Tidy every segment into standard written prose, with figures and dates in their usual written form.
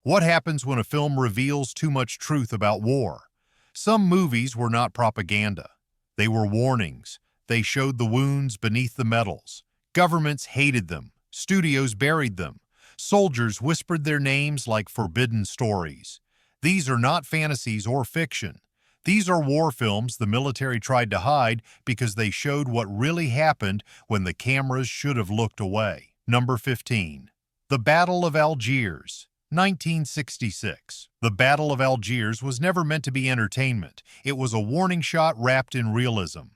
What happens when a film reveals too much truth about war? Some movies were not propaganda. They were warnings. They showed the wounds beneath the medals. Governments hated them. Studios buried them. Soldiers whispered their names like forbidden stories. These are not fantasies or fiction. These are war films the military tried to hide because they showed what really happened when the cameras should have looked away. Number 15. The Battle of Algiers, 1966. The Battle of Algiers was never meant to be entertainment. It was a warning shot wrapped in realism.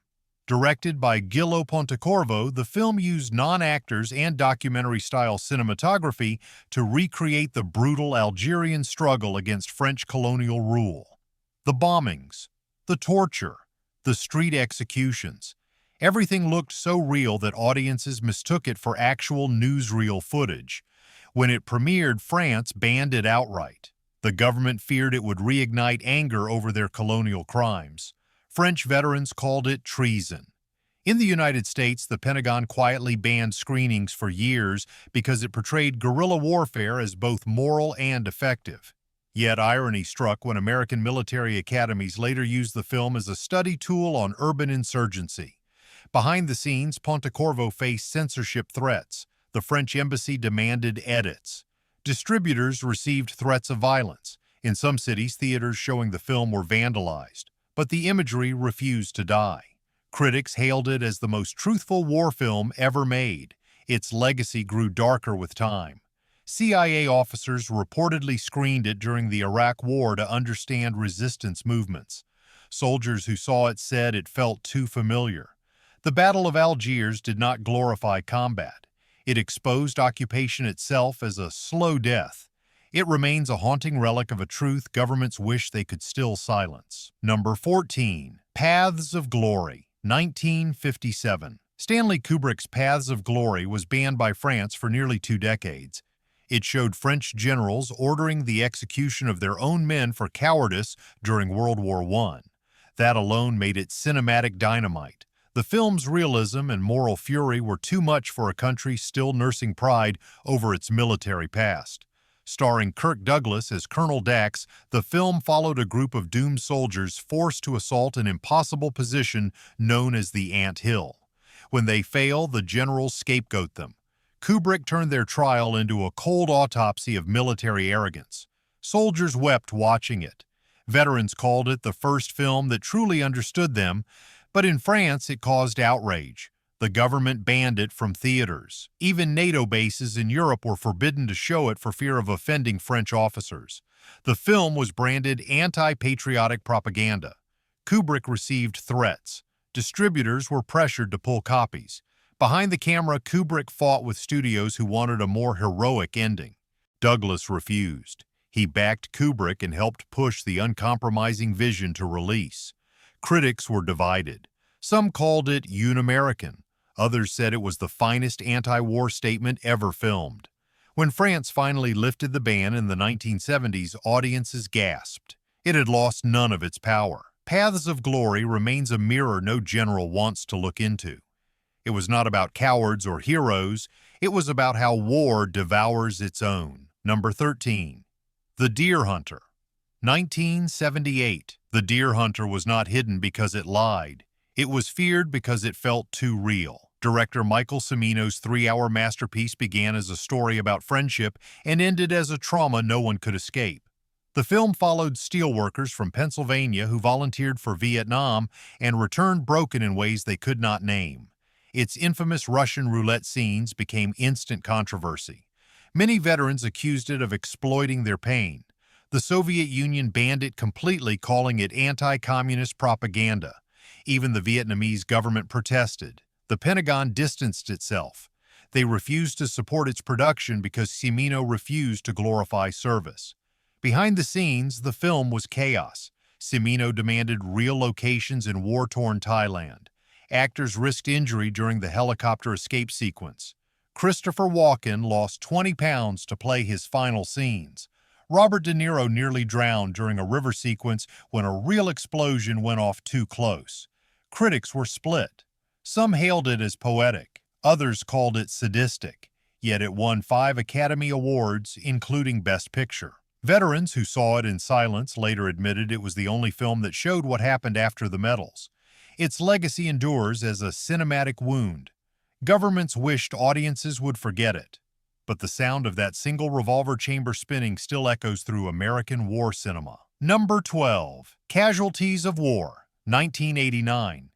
Directed by Gillo Pontecorvo, the film used non-actors and documentary-style cinematography to recreate the brutal Algerian struggle against French colonial rule. The bombings, the torture, the street executions. Everything looked so real that audiences mistook it for actual newsreel footage. When it premiered, France banned it outright. The government feared it would reignite anger over their colonial crimes. French veterans called it treason. In the United States, the Pentagon quietly banned screenings for years because it portrayed guerrilla warfare as both moral and effective. Yet irony struck when American military academies later used the film as a study tool on urban insurgency. Behind the scenes, Pontecorvo faced censorship threats. The French embassy demanded edits. Distributors received threats of violence. In some cities, theaters showing the film were vandalized. But the imagery refused to die. Critics hailed it as the most truthful war film ever made. Its legacy grew darker with time. CIA officers reportedly screened it during the Iraq War to understand resistance movements. Soldiers who saw it said it felt too familiar. The Battle of Algiers did not glorify combat. It exposed occupation itself as a slow death. It remains a haunting relic of a truth governments wish they could still silence. Number 14. Paths of Glory, 1957. Stanley Kubrick's Paths of Glory was banned by France for nearly 2 decades. It showed French generals ordering the execution of their own men for cowardice during World War I. That alone made it cinematic dynamite. The film's realism and moral fury were too much for a country still nursing pride over its military past. Starring Kirk Douglas as Colonel Dax, the film followed a group of doomed soldiers forced to assault an impossible position known as the Ant Hill. When they fail, the generals scapegoat them. Kubrick turned their trial into a cold autopsy of military arrogance. Soldiers wept watching it. Veterans called it the first film that truly understood them, but in France it caused outrage. The government banned it from theaters. Even NATO bases in Europe were forbidden to show it for fear of offending French officers. The film was branded anti-patriotic propaganda. Kubrick received threats. Distributors were pressured to pull copies. Behind the camera, Kubrick fought with studios who wanted a more heroic ending. Douglas refused. He backed Kubrick and helped push the uncompromising vision to release. Critics were divided. Some called it un-American. Others said it was the finest anti-war statement ever filmed. When France finally lifted the ban in the 1970s, audiences gasped. It had lost none of its power. Paths of Glory remains a mirror no general wants to look into. It was not about cowards or heroes. It was about how war devours its own. Number 13. The Deer Hunter, 1978. The Deer Hunter was not hidden because it lied. It was feared because it felt too real. Director Michael Cimino's 3-hour masterpiece began as a story about friendship and ended as a trauma no one could escape. The film followed steelworkers from Pennsylvania who volunteered for Vietnam and returned broken in ways they could not name. Its infamous Russian roulette scenes became instant controversy. Many veterans accused it of exploiting their pain. The Soviet Union banned it completely, calling it anti-communist propaganda. Even the Vietnamese government protested. The Pentagon distanced itself. They refused to support its production because Cimino refused to glorify service. Behind the scenes, the film was chaos. Cimino demanded real locations in war-torn Thailand. Actors risked injury during the helicopter escape sequence. Christopher Walken lost 20 pounds to play his final scenes. Robert De Niro nearly drowned during a river sequence when a real explosion went off too close. Critics were split. Some hailed it as poetic. Others called it sadistic. Yet it won 5 Academy Awards, including Best Picture. Veterans who saw it in silence later admitted it was the only film that showed what happened after the medals. Its legacy endures as a cinematic wound. Governments wished audiences would forget it, but the sound of that single revolver chamber spinning still echoes through American war cinema. Number 12. Casualties of War, 1989.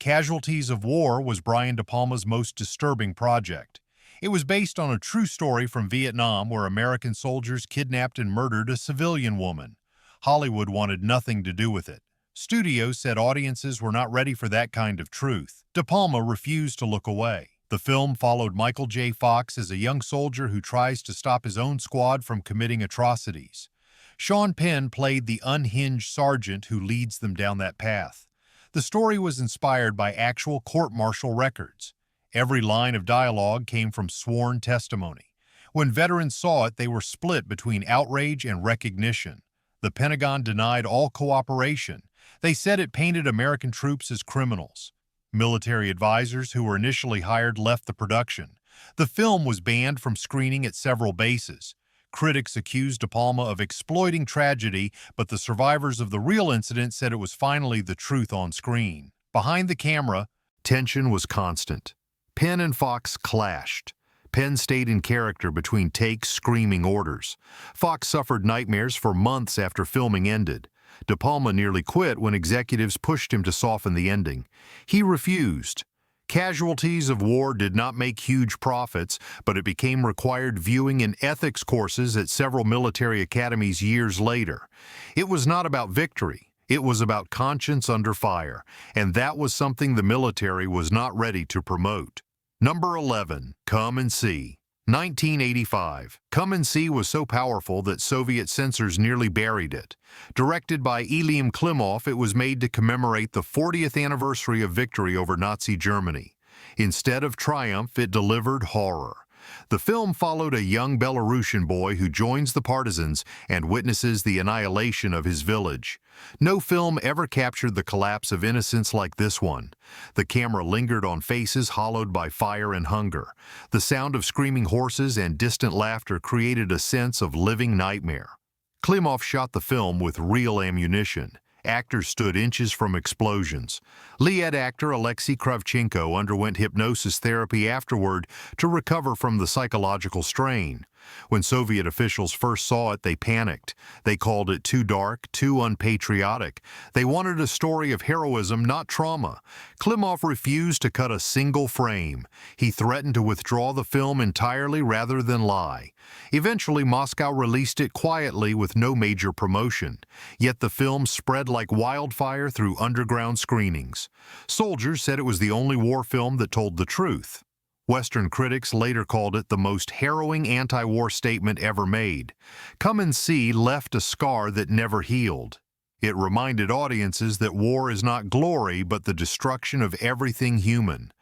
Casualties of War was Brian De Palma's most disturbing project. It was based on a true story from Vietnam where American soldiers kidnapped and murdered a civilian woman. Hollywood wanted nothing to do with it. Studios said audiences were not ready for that kind of truth. De Palma refused to look away. The film followed Michael J. Fox as a young soldier who tries to stop his own squad from committing atrocities. Sean Penn played the unhinged sergeant who leads them down that path. The story was inspired by actual court-martial records. Every line of dialogue came from sworn testimony. When veterans saw it, they were split between outrage and recognition. The Pentagon denied all cooperation. They said it painted American troops as criminals. Military advisors who were initially hired left the production. The film was banned from screening at several bases. Critics accused De Palma of exploiting tragedy, but the survivors of the real incident said it was finally the truth on screen. Behind the camera, tension was constant. Penn and Fox clashed. Penn stayed in character between takes, screaming orders. Fox suffered nightmares for months after filming ended. De Palma nearly quit when executives pushed him to soften the ending. He refused. Casualties of War did not make huge profits, but it became required viewing in ethics courses at several military academies years later. It was not about victory. It was about conscience under fire, and that was something the military was not ready to promote. Number 11. Come and See. 1985. Come and See was so powerful that Soviet censors nearly buried it. Directed by Ilya Klimov, it was made to commemorate the 40th anniversary of victory over Nazi Germany. Instead of triumph, it delivered horror. The film followed a young Belarusian boy who joins the partisans and witnesses the annihilation of his village. No film ever captured the collapse of innocence like this one. The camera lingered on faces hollowed by fire and hunger. The sound of screaming horses and distant laughter created a sense of living nightmare. Klimov shot the film with real ammunition. Actors stood inches from explosions. Lead actor Alexei Kravchenko underwent hypnosis therapy afterward to recover from the psychological strain. When Soviet officials first saw it, they panicked. They called it too dark, too unpatriotic. They wanted a story of heroism, not trauma. Klimov refused to cut a single frame. He threatened to withdraw the film entirely rather than lie. Eventually, Moscow released it quietly with no major promotion. Yet the film spread like wildfire through underground screenings. Soldiers said it was the only war film that told the truth. Western critics later called it the most harrowing anti-war statement ever made. Come and See left a scar that never healed. It reminded audiences that war is not glory, but the destruction of everything human.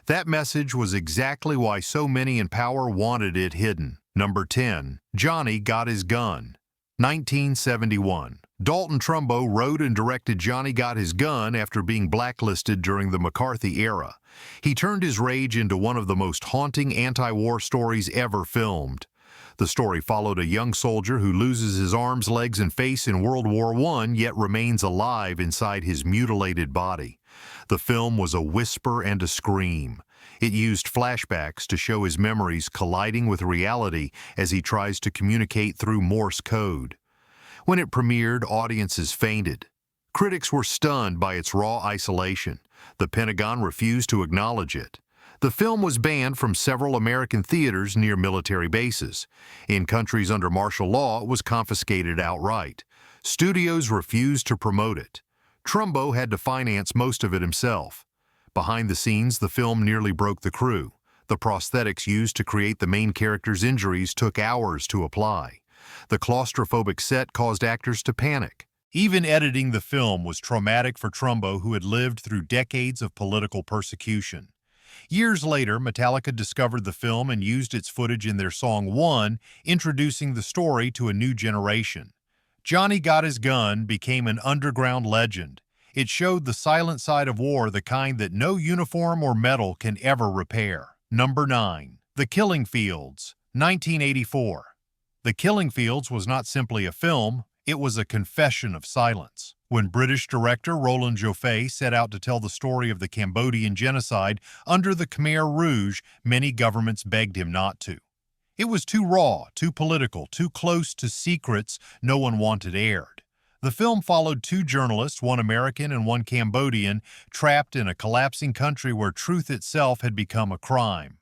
That message was exactly why so many in power wanted it hidden. Number 10. Johnny Got His Gun. 1971. Dalton Trumbo wrote and directed Johnny Got His Gun after being blacklisted during the McCarthy era. He turned his rage into one of the most haunting anti-war stories ever filmed. The story followed a young soldier who loses his arms, legs, and face in World War I, yet remains alive inside his mutilated body. The film was a whisper and a scream. It used flashbacks to show his memories colliding with reality as he tries to communicate through Morse code. When it premiered, audiences fainted. Critics were stunned by its raw isolation. The Pentagon refused to acknowledge it. The film was banned from several American theaters near military bases. In countries under martial law, it was confiscated outright. Studios refused to promote it. Trumbo had to finance most of it himself. Behind the scenes, the film nearly broke the crew. The prosthetics used to create the main character's injuries took hours to apply. The claustrophobic set caused actors to panic. Even editing the film was traumatic for Trumbo, who had lived through decades of political persecution. Years later, Metallica discovered the film and used its footage in their song One, introducing the story to a new generation. Johnny Got His Gun became an underground legend. It showed the silent side of war, the kind that no uniform or medal can ever repair. Number 9. The Killing Fields, 1984. The Killing Fields was not simply a film, it was a confession of silence. When British director Roland Joffé set out to tell the story of the Cambodian genocide under the Khmer Rouge, many governments begged him not to. It was too raw, too political, too close to secrets no one wanted aired. The film followed two journalists, one American and one Cambodian, trapped in a collapsing country where truth itself had become a crime.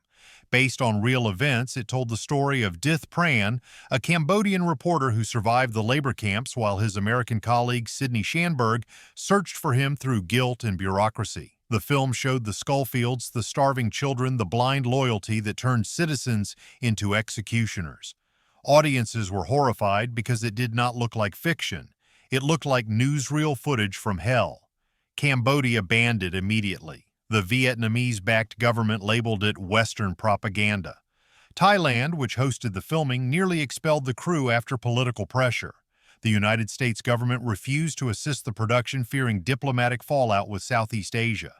Based on real events, it told the story of Dith Pran, a Cambodian reporter who survived the labor camps while his American colleague Sidney Schanberg searched for him through guilt and bureaucracy. The film showed the skullfields, the starving children, the blind loyalty that turned citizens into executioners. Audiences were horrified because it did not look like fiction. It looked like newsreel footage from hell. Cambodia banned it immediately. The Vietnamese-backed government labeled it Western propaganda. Thailand, which hosted the filming, nearly expelled the crew after political pressure. The United States government refused to assist the production, fearing diplomatic fallout with Southeast Asia.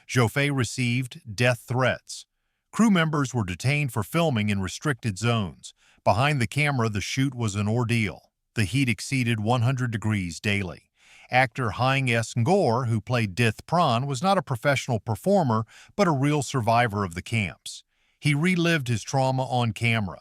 Joffé received death threats. Crew members were detained for filming in restricted zones. Behind the camera, the shoot was an ordeal. The heat exceeded 100 degrees daily. Actor Hein S. Ngor, who played Dith Pran, was not a professional performer, but a real survivor of the camps. He relived his trauma on camera.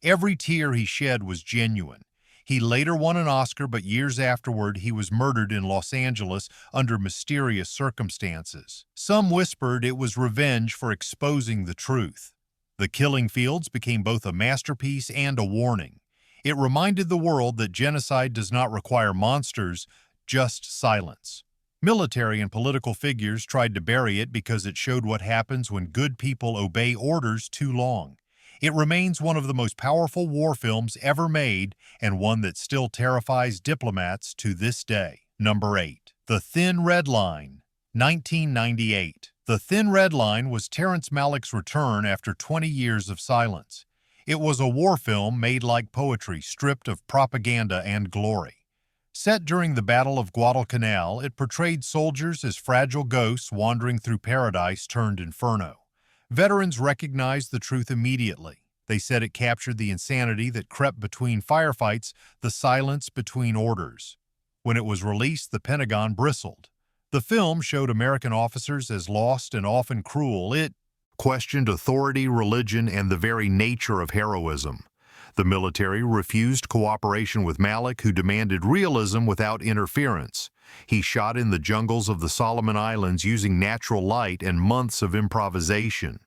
Every tear he shed was genuine. He later won an Oscar, but years afterward he was murdered in Los Angeles under mysterious circumstances. Some whispered it was revenge for exposing the truth. The Killing Fields became both a masterpiece and a warning. It reminded the world that genocide does not require monsters, just silence. Military and political figures tried to bury it because it showed what happens when good people obey orders too long. It remains one of the most powerful war films ever made and one that still terrifies diplomats to this day. Number 8. The Thin Red Line, 1998. The Thin Red Line was Terrence Malick's return after 20 years of silence. It was a war film made like poetry, stripped of propaganda and glory. Set during the Battle of Guadalcanal, it portrayed soldiers as fragile ghosts wandering through paradise turned inferno. Veterans recognized the truth immediately. They said it captured the insanity that crept between firefights, the silence between orders. When it was released, the Pentagon bristled. The film showed American officers as lost and often cruel. It questioned authority, religion, and the very nature of heroism. The military refused cooperation with Malick, who demanded realism without interference. He shot in the jungles of the Solomon Islands using natural light and months of improvisation.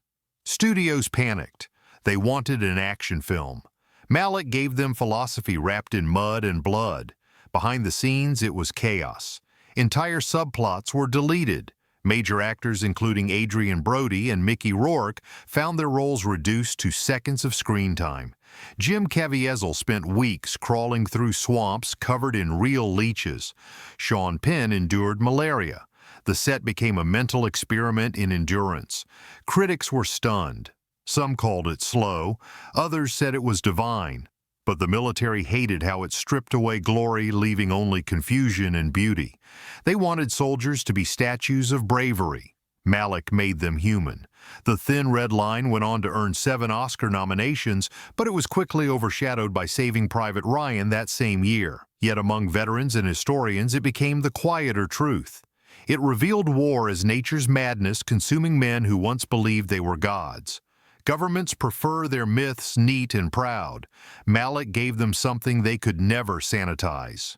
Studios panicked. They wanted an action film. Malick gave them philosophy wrapped in mud and blood. Behind the scenes, it was chaos. Entire subplots were deleted. Major actors including Adrian Brody and Mickey Rourke found their roles reduced to seconds of screen time. Jim Caviezel spent weeks crawling through swamps covered in real leeches. Sean Penn endured malaria. The set became a mental experiment in endurance. Critics were stunned. Some called it slow, others said it was divine. But the military hated how it stripped away glory, leaving only confusion and beauty. They wanted soldiers to be statues of bravery. Malick made them human. The Thin Red Line went on to earn 7 Oscar nominations, but it was quickly overshadowed by Saving Private Ryan that same year. Yet among veterans and historians, it became the quieter truth. It revealed war as nature's madness consuming men who once believed they were gods. Governments prefer their myths neat and proud. Malick gave them something they could never sanitize.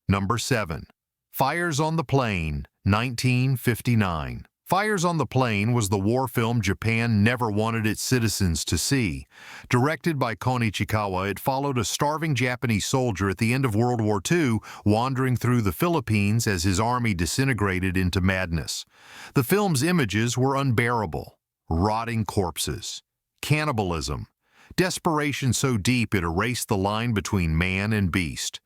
Number 7. Fires on the Plain, 1959. Fires on the Plain was the war film Japan never wanted its citizens to see. Directed by Kon Ichikawa, it followed a starving Japanese soldier at the end of World War II wandering through the Philippines as his army disintegrated into madness. The film's images were unbearable. Rotting corpses. Cannibalism. Desperation so deep it erased the line between man and beast.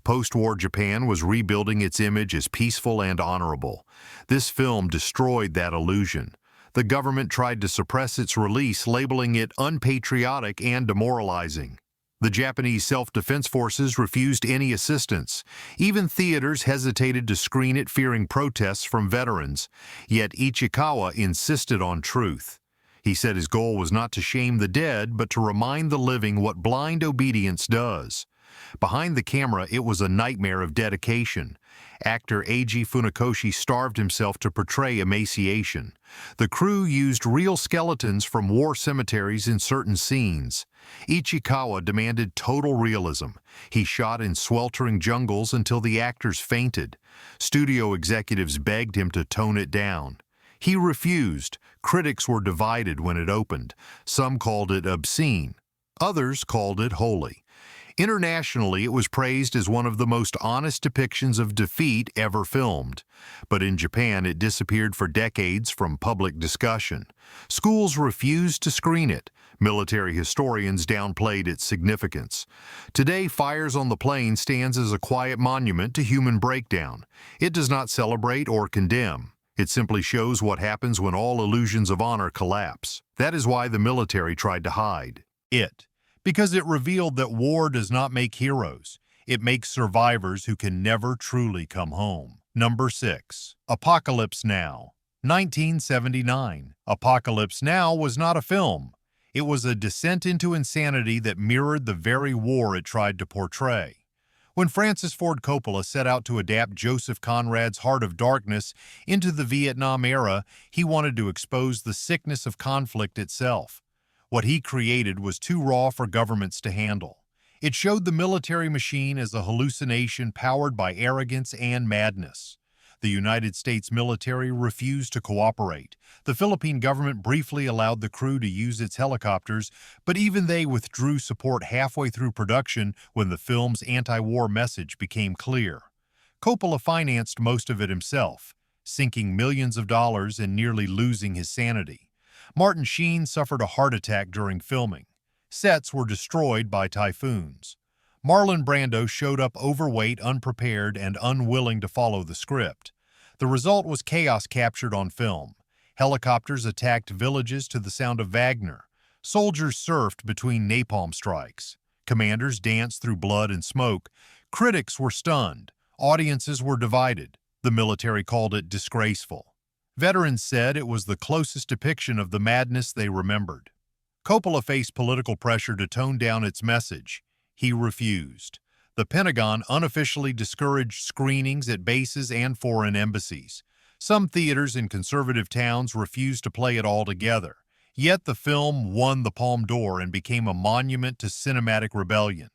Post-war Japan was rebuilding its image as peaceful and honorable. This film destroyed that illusion. The government tried to suppress its release, labeling it unpatriotic and demoralizing. The Japanese self-defense forces refused any assistance. Even theaters hesitated to screen it, fearing protests from veterans. Yet Ichikawa insisted on truth. He said his goal was not to shame the dead, but to remind the living what blind obedience does. Behind the camera, it was a nightmare of dedication. Actor Eiji Funakoshi starved himself to portray emaciation. The crew used real skeletons from war cemeteries in certain scenes. Ichikawa demanded total realism. He shot in sweltering jungles until the actors fainted. Studio executives begged him to tone it down. He refused. Critics were divided when it opened. Some called it obscene. Others called it holy. Internationally, it was praised as one of the most honest depictions of defeat ever filmed. But in Japan, it disappeared for decades from public discussion. Schools refused to screen it. Military historians downplayed its significance. Today, Fires on the Plain stands as a quiet monument to human breakdown. It does not celebrate or condemn. It simply shows what happens when all illusions of honor collapse. That is why the military tried to hide it. Because it revealed that war does not make heroes. It makes survivors who can never truly come home. Number 6. Apocalypse Now. 1979. Apocalypse Now was not a film. It was a descent into insanity that mirrored the very war it tried to portray. When Francis Ford Coppola set out to adapt Joseph Conrad's Heart of Darkness into the Vietnam era, he wanted to expose the sickness of conflict itself. What he created was too raw for governments to handle. It showed the military machine as a hallucination powered by arrogance and madness. The United States military refused to cooperate. The Philippine government briefly allowed the crew to use its helicopters, but even they withdrew support halfway through production when the film's anti-war message became clear. Coppola financed most of it himself, sinking millions of dollars and nearly losing his sanity. Martin Sheen suffered a heart attack during filming. Sets were destroyed by typhoons. Marlon Brando showed up overweight, unprepared, and unwilling to follow the script. The result was chaos captured on film. Helicopters attacked villages to the sound of Wagner. Soldiers surfed between napalm strikes. Commanders danced through blood and smoke. Critics were stunned. Audiences were divided. The military called it disgraceful. Veterans said it was the closest depiction of the madness they remembered. Coppola faced political pressure to tone down its message. He refused. The Pentagon unofficially discouraged screenings at bases and foreign embassies. Some theaters in conservative towns refused to play it altogether. Yet the film won the Palme d'Or and became a monument to cinematic rebellion.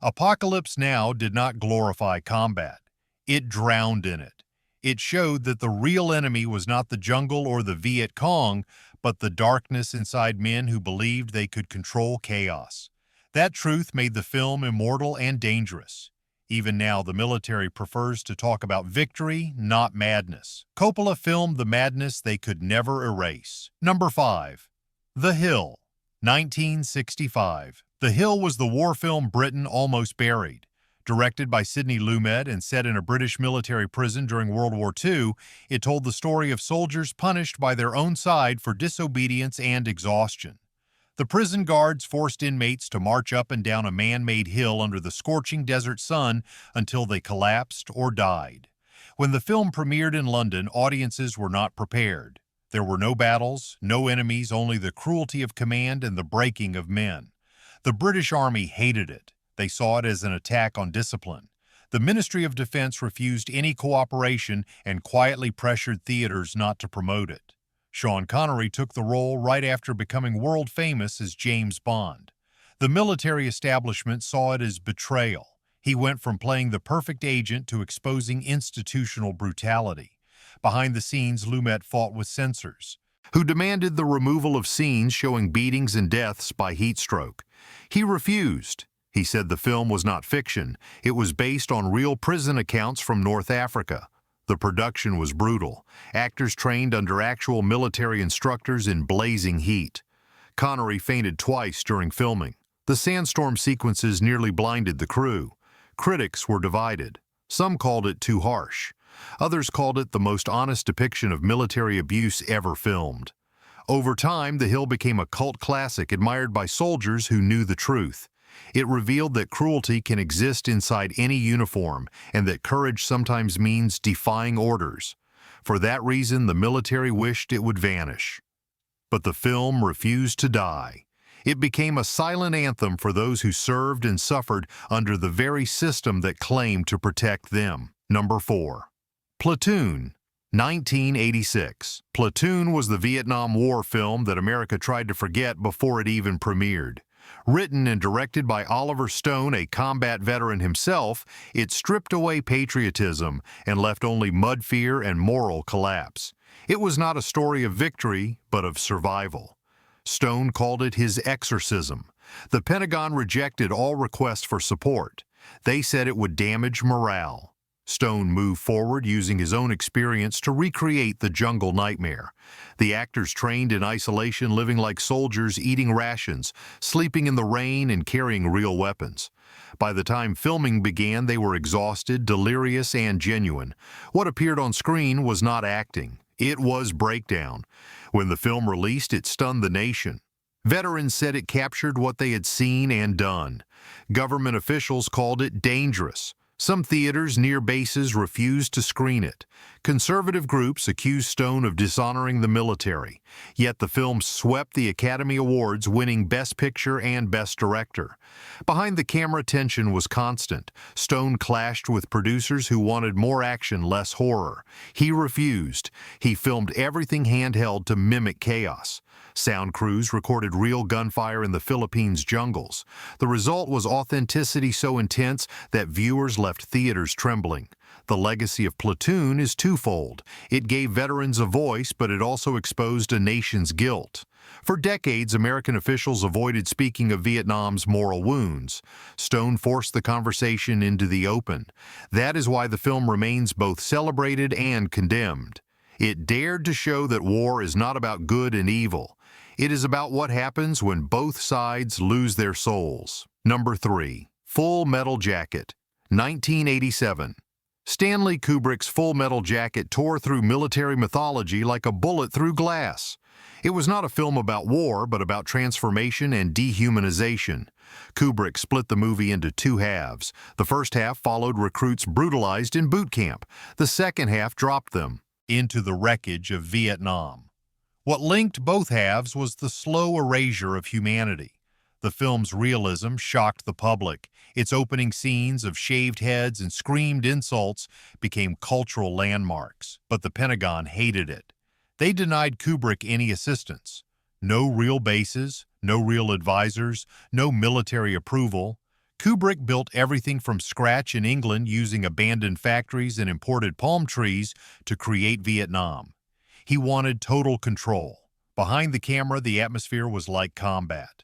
Apocalypse Now did not glorify combat. It drowned in it. It showed that the real enemy was not the jungle or the Viet Cong, but the darkness inside men who believed they could control chaos. That truth made the film immortal and dangerous. Even now, the military prefers to talk about victory, not madness. Coppola filmed the madness they could never erase. Number 5. The Hill. 1965. The Hill was the war film Britain almost buried. Directed by Sidney Lumet and set in a British military prison during World War II, it told the story of soldiers punished by their own side for disobedience and exhaustion. The prison guards forced inmates to march up and down a man-made hill under the scorching desert sun until they collapsed or died. When the film premiered in London, audiences were not prepared. There were no battles, no enemies, only the cruelty of command and the breaking of men. The British Army hated it. They saw it as an attack on discipline. The Ministry of Defense refused any cooperation and quietly pressured theaters not to promote it. Sean Connery took the role right after becoming world famous as James Bond. The military establishment saw it as betrayal. He went from playing the perfect agent to exposing institutional brutality. Behind the scenes, Lumet fought with censors, who demanded the removal of scenes showing beatings and deaths by heat stroke. He refused. He said the film was not fiction. It was based on real prison accounts from North Africa. The production was brutal. Actors trained under actual military instructors in blazing heat. Connery fainted twice during filming. The sandstorm sequences nearly blinded the crew. Critics were divided. Some called it too harsh. Others called it the most honest depiction of military abuse ever filmed. Over time, The Hill became a cult classic admired by soldiers who knew the truth. It revealed that cruelty can exist inside any uniform and that courage sometimes means defying orders. For that reason, the military wished it would vanish. but the film refused to die. It became a silent anthem for those who served and suffered under the very system that claimed to protect them. Number 4. Platoon, 1986. Platoon was the Vietnam War film that America tried to forget before it even premiered. Written and directed by Oliver Stone, a combat veteran himself, it stripped away patriotism and left only mud fear and moral collapse. It was not a story of victory, but of survival. Stone called it his exorcism. The Pentagon rejected all requests for support. They said it would damage morale. Stone moved forward using his own experience to recreate the jungle nightmare. The actors trained in isolation, living like soldiers, eating rations, sleeping in the rain, and carrying real weapons. By the time filming began, they were exhausted, delirious, and genuine. What appeared on screen was not acting. It was breakdown. When the film released, it stunned the nation. Veterans said it captured what they had seen and done. Government officials called it dangerous. Some theaters near bases refused to screen it. Conservative groups accused Stone of dishonoring the military. Yet the film swept the Academy Awards, winning Best Picture and Best Director. Behind the camera, tension was constant. Stone clashed with producers who wanted more action, less horror. He refused. He filmed everything handheld to mimic chaos. Sound crews recorded real gunfire in the Philippines' jungles. The result was authenticity so intense that viewers left theaters trembling. The legacy of Platoon is twofold. It gave veterans a voice, but it also exposed a nation's guilt. For decades, American officials avoided speaking of Vietnam's moral wounds. Stone forced the conversation into the open. That is why the film remains both celebrated and condemned. It dared to show that war is not about good and evil. It is about what happens when both sides lose their souls. Number 3. Full Metal Jacket, 1987. Stanley Kubrick's Full Metal Jacket tore through military mythology like a bullet through glass. It was not a film about war, but about transformation and dehumanization. Kubrick split the movie into two halves. The first half followed recruits brutalized in boot camp. The second half dropped them into the wreckage of Vietnam. What linked both halves was the slow erasure of humanity. The film's realism shocked the public. Its opening scenes of shaved heads and screamed insults became cultural landmarks, but the Pentagon hated it. They denied Kubrick any assistance. No real bases, no real advisors, no military approval. Kubrick built everything from scratch in England using abandoned factories and imported palm trees to create Vietnam. He wanted total control. Behind the camera, the atmosphere was like combat.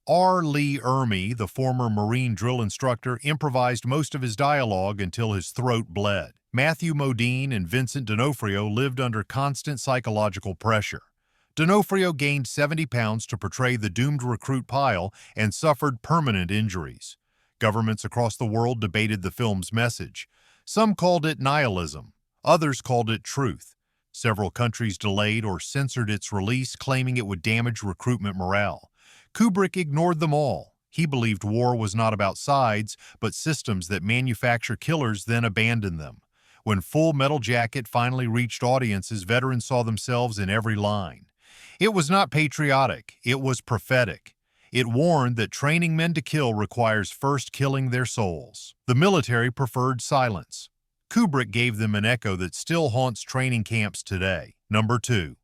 R. Lee Ermey, the former Marine drill instructor, improvised most of his dialogue until his throat bled. Matthew Modine and Vincent D'Onofrio lived under constant psychological pressure. D'Onofrio gained 70 pounds to portray the doomed recruit Pyle and suffered permanent injuries. Governments across the world debated the film's message. Some called it nihilism. Others called it truth. Several countries delayed or censored its release, claiming it would damage recruitment morale. Kubrick ignored them all. He believed war was not about sides, but systems that manufacture killers then abandon them. When Full Metal Jacket finally reached audiences, veterans saw themselves in every line. It was not patriotic, it was prophetic. It warned that training men to kill requires first killing their souls. The military preferred silence. Kubrick gave them an echo that still haunts training camps today. Number 2.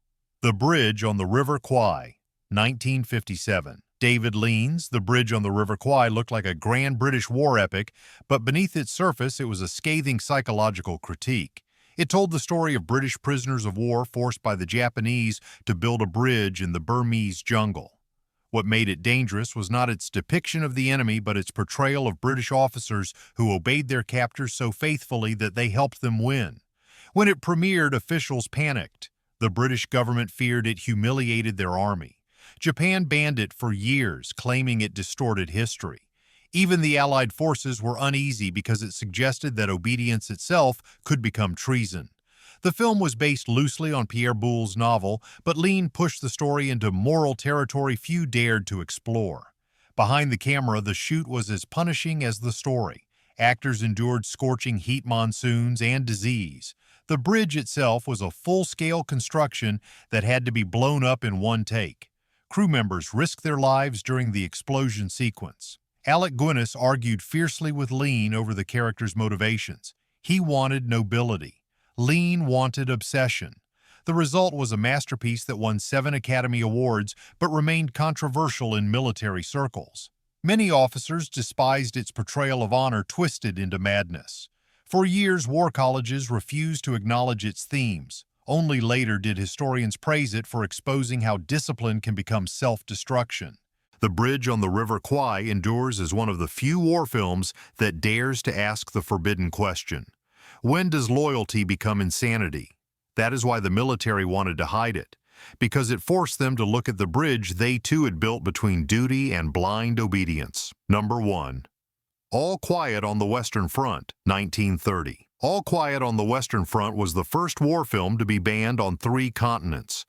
The Bridge on the River Kwai, 1957. David Lean's The Bridge on the River Kwai looked like a grand British war epic, but beneath its surface it was a scathing psychological critique. It told the story of British prisoners of war forced by the Japanese to build a bridge in the Burmese jungle. What made it dangerous was not its depiction of the enemy, but its portrayal of British officers who obeyed their captors so faithfully that they helped them win. When it premiered, officials panicked. The British government feared it humiliated their army. Japan banned it for years, claiming it distorted history. Even the Allied forces were uneasy because it suggested that obedience itself could become treason. The film was based loosely on Pierre Boulle's novel, but Lean pushed the story into moral territory few dared to explore. Behind the camera, the shoot was as punishing as the story. Actors endured scorching heat monsoons and disease. The bridge itself was a full-scale construction that had to be blown up in one take. Crew members risked their lives during the explosion sequence. Alec Guinness argued fiercely with Lean over the character's motivations. He wanted nobility. Lean wanted obsession. The result was a masterpiece that won 7 Academy Awards but remained controversial in military circles. Many officers despised its portrayal of honor twisted into madness. For years, war colleges refused to acknowledge its themes. Only later did historians praise it for exposing how discipline can become self-destruction. The Bridge on the River Kwai endures as one of the few war films that dares to ask the forbidden question. When does loyalty become insanity? That is why the military wanted to hide it, because it forced them to look at the bridge they too had built between duty and blind obedience. Number 1. All Quiet on the Western Front, 1930. All Quiet on the Western Front was the first war film to be banned on 3 continents.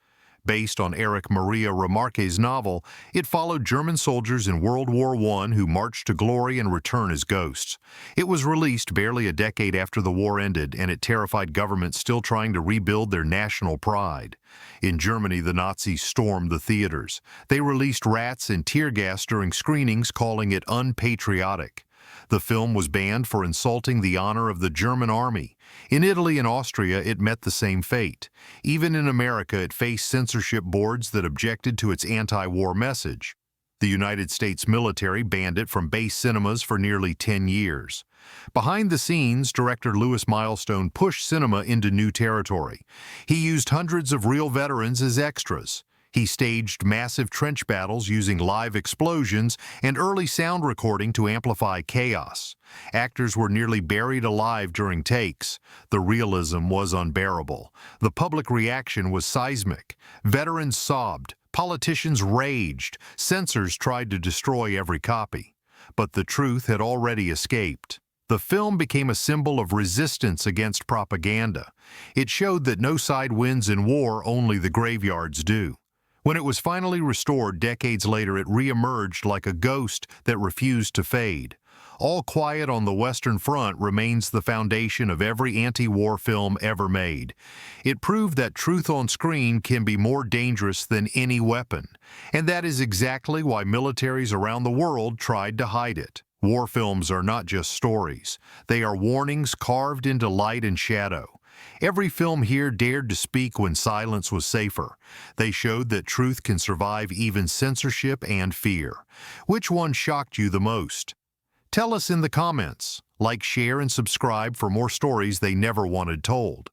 Based on Eric Maria Remarque's novel, it followed German soldiers in World War I who marched to glory and return as ghosts. It was released barely a decade after the war ended, and it terrified governments still trying to rebuild their national pride. In Germany, the Nazis stormed the theaters. They released rats and tear gas during screenings, calling it unpatriotic. The film was banned for insulting the honor of the German army. In Italy and Austria, it met the same fate. Even in America, it faced censorship boards that objected to its anti-war message. The United States military banned it from base cinemas for nearly 10 years. Behind the scenes, director Louis Milestone pushed cinema into new territory. He used hundreds of real veterans as extras. He staged massive trench battles using live explosions and early sound recording to amplify chaos. Actors were nearly buried alive during takes. The realism was unbearable. The public reaction was seismic. Veterans sobbed. Politicians raged. Censors tried to destroy every copy. But the truth had already escaped. The film became a symbol of resistance against propaganda. It showed that no side wins in war, only the graveyards do. When it was finally restored decades later, it re-emerged like a ghost that refused to fade. All Quiet on the Western Front remains the foundation of every anti-war film ever made. It proved that truth on screen can be more dangerous than any weapon, and that is exactly why militaries around the world tried to hide it. War films are not just stories. They are warnings carved into light and shadow. Every film here dared to speak when silence was safer. They showed that truth can survive even censorship and fear. Which one shocked you the most? Tell us in the comments. Like, share, and subscribe for more stories they never wanted told.